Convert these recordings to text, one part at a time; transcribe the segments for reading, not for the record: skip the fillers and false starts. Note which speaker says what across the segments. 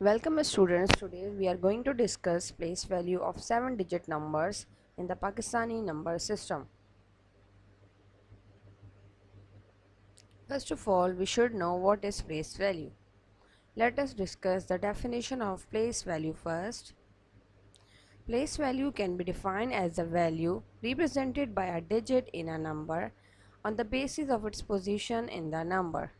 Speaker 1: Welcome students. Today we are going to discuss place value of 7-digit numbers in the Pakistani number system. First of all, we should know what is place value. Let us discuss the definition of place value first. Place value can be defined as a value represented by a digit in a number on the basis of its position in the number.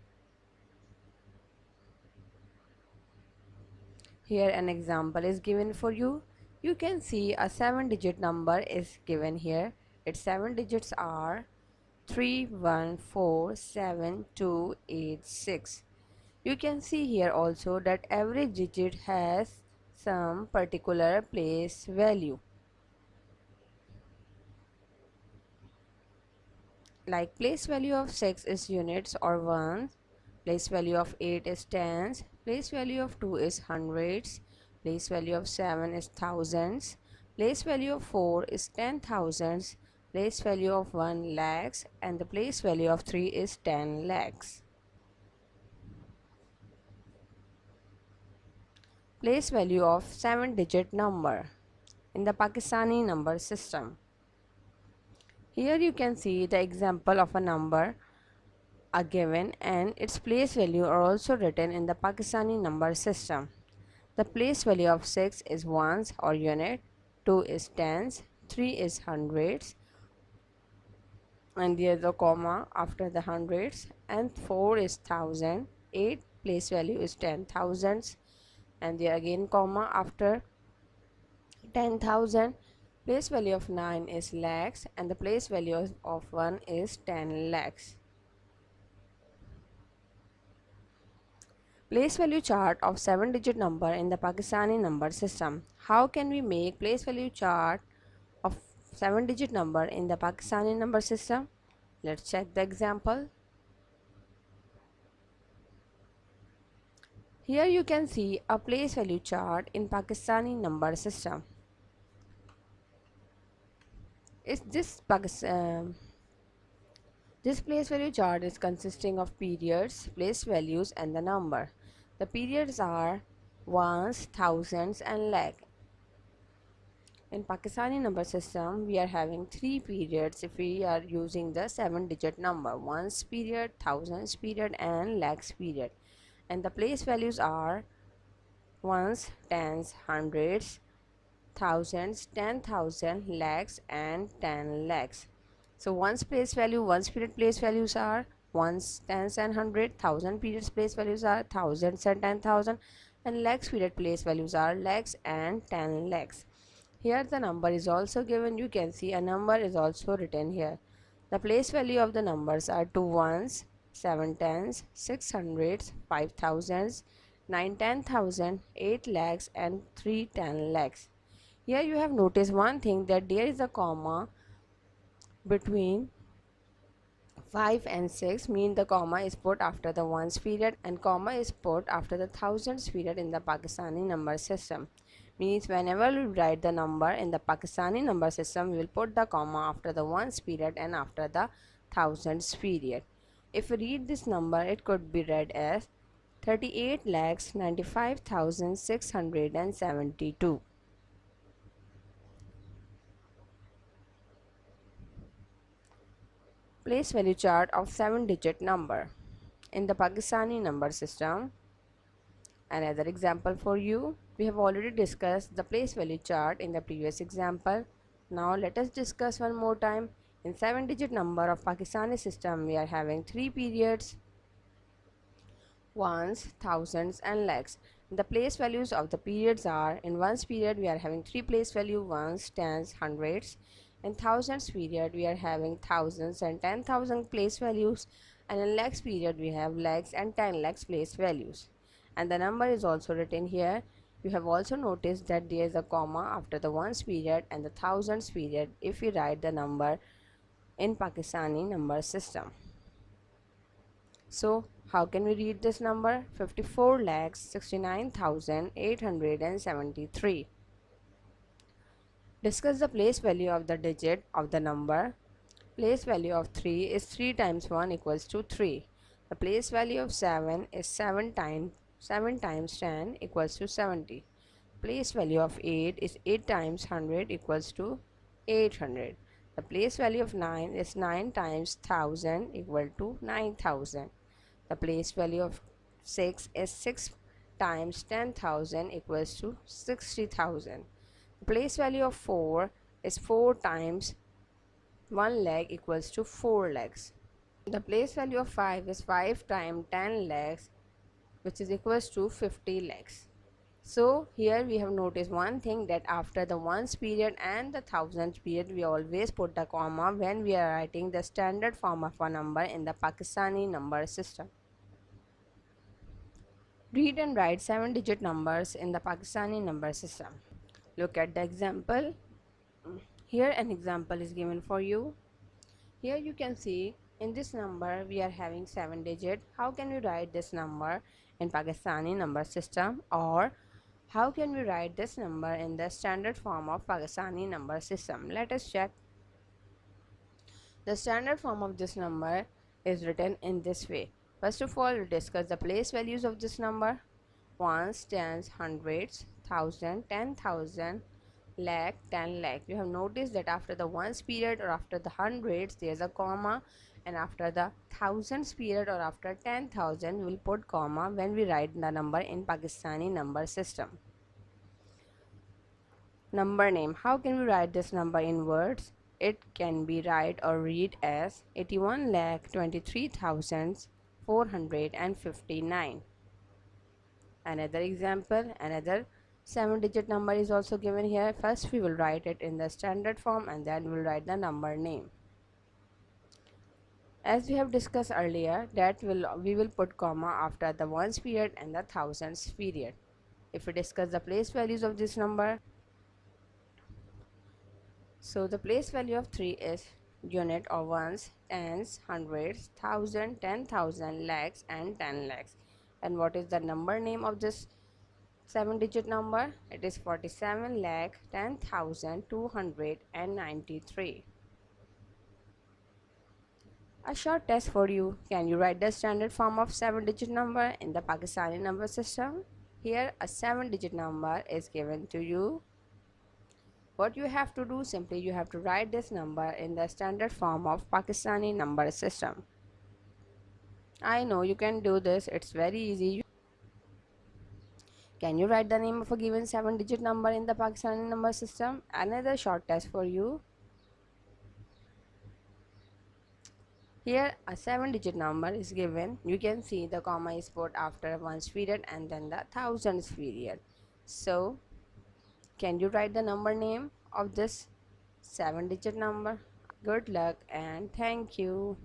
Speaker 1: Here an example is given for you. You can see a 7-digit number is given here. Its 7 digits are 314728 6. You can see here also that every digit has some particular place value. Like place value of 6 is units or ones, place value of 8 is tens, place value of 2 is hundreds, place value of 7 is thousands, place value of 4 is 10,000s, place value of 1 lakhs, and the place value of 3 is 10 lakhs. Place value of 7-digit number in the Pakistani number system. Here you can see the example of a number are given and its place value are also written in the Pakistani number system. The place value of 6 is ones or unit, 2 is tens, 3 is hundreds, and there is a comma after the hundreds, and 4 is thousand, 8 place value is 10,000s, and there again comma after 10,000. Place value of 9 is lakhs, and the place value of 1 is 10 lakhs. Place value chart of 7-digit number in the Pakistani number system. How can we make place value chart of 7-digit number in the Pakistani number system? Let's check the example. Here you can see a place value chart in Pakistani number system. This place value chart is consisting of periods, place values, and the number. The periods are ones, thousands, and lakh. In Pakistani number system, we are having 3 periods if we are using the 7-digit number: ones period, thousands period, and lakhs period. And the place values are ones, tens, hundreds, thousands, 10,000, lakhs, and 10 lakhs. So ones place value, ones period place values are ones, tens, and hundred. Thousand periods place values are thousands and 10,000, and lakhs period place values are lakhs and 10 lakhs. Here the number is also given. You can see a number is also written here. The place value of the numbers are 2 ones, 7 tens, 6 hundreds, 5 thousands, 9 10,000, 8 lakhs, and 3 10 lakhs. Here you have noticed one thing, that there is a comma between 5 and 6, mean the comma is put after the ones period and comma is put after the thousands period in the Pakistani number system. Means whenever we write the number in the Pakistani number system, we will put the comma after the ones period and after the thousands period. If we read this number, it could be read as 38,95,672. Place value chart of 7-digit number in the Pakistani number system. Another example for you. We have already discussed the place value chart in the previous example. Now let us discuss one more time. In 7-digit number of Pakistani system, we are having 3 periods: ones, thousands, and lakhs. The place values of the periods are: in ones period we are having 3 place value: ones, tens, hundreds. In thousands period we are having thousands and 10,000 place values, and in lakhs period we have lakhs and 10 lakhs place values. And the number is also written here. You have also noticed that there is a comma after the ones period and the thousands period if we write the number in Pakistani number system. So how can we read this number? 54,69,873. Discuss the place value of the digit of the number. Place value of 3 is 3 times 1 equals to 3. The place value of 7 is 7 times 7 times 10 equals to 70. Place value of 8 is 8 times 100 equals to 800. The place value of 9 is 9 times 1000 equal to 9000. The place value of 6 is 6 times 10,000 equals to 60,000. The place value of 4 is 4 times 1 lakh equals to 4 lakhs. The place value of 5 is 5 times 10 lakhs, which is equals to 50 lakhs. So here we have noticed one thing, that after the ones period and the thousands period we always put the comma when we are writing the standard form of a number in the Pakistani number system. Read and write 7-digit numbers in the Pakistani number system. Look at the example. Here an example is given for you. Here you can see in this number we are having 7 digit. How can we write this number in Pakistani number system, or how can we write this number in the standard form of Pakistani number system? Let us check. The standard form of this number is written in this way. First of all, we discuss the place values of this number. Ones, tens, hundreds, thousand, 10,000, lakh, 10 lakh. You have noticed that after the ones period or after the hundreds there is a comma, and after the thousands period or after 10,000 we will put comma when we write the number in Pakistani number system. Number name. How can we write this number in words? It can be write or read as 81,23,459. Another example, another 7-digit number is also given here. First we will write it in the standard form and then we will write the number name. As we have discussed earlier, that we will put comma after the ones period and the thousands period. If we discuss the place values of this number, so the place value of 3 is unit or ones, tens, hundreds, thousand, 10,000, lakhs and 10 lakhs. And what is the number name of this 7-digit number? It is 47 lakh 10,293. A short test for you. Can you write the standard form of 7-digit number in the Pakistani number system? Here a 7-digit number is given to you. What you have to do, simply you have to write this number in the standard form of Pakistani number system. I know you can do this, it's very easy. Can you write the name of a given 7-digit number in the Pakistani number system? Another short test for you. Here a 7-digit number is given. You can see the comma is put after ones period and then the thousands period. So can you write the number name of this 7-digit number? Good luck and thank you.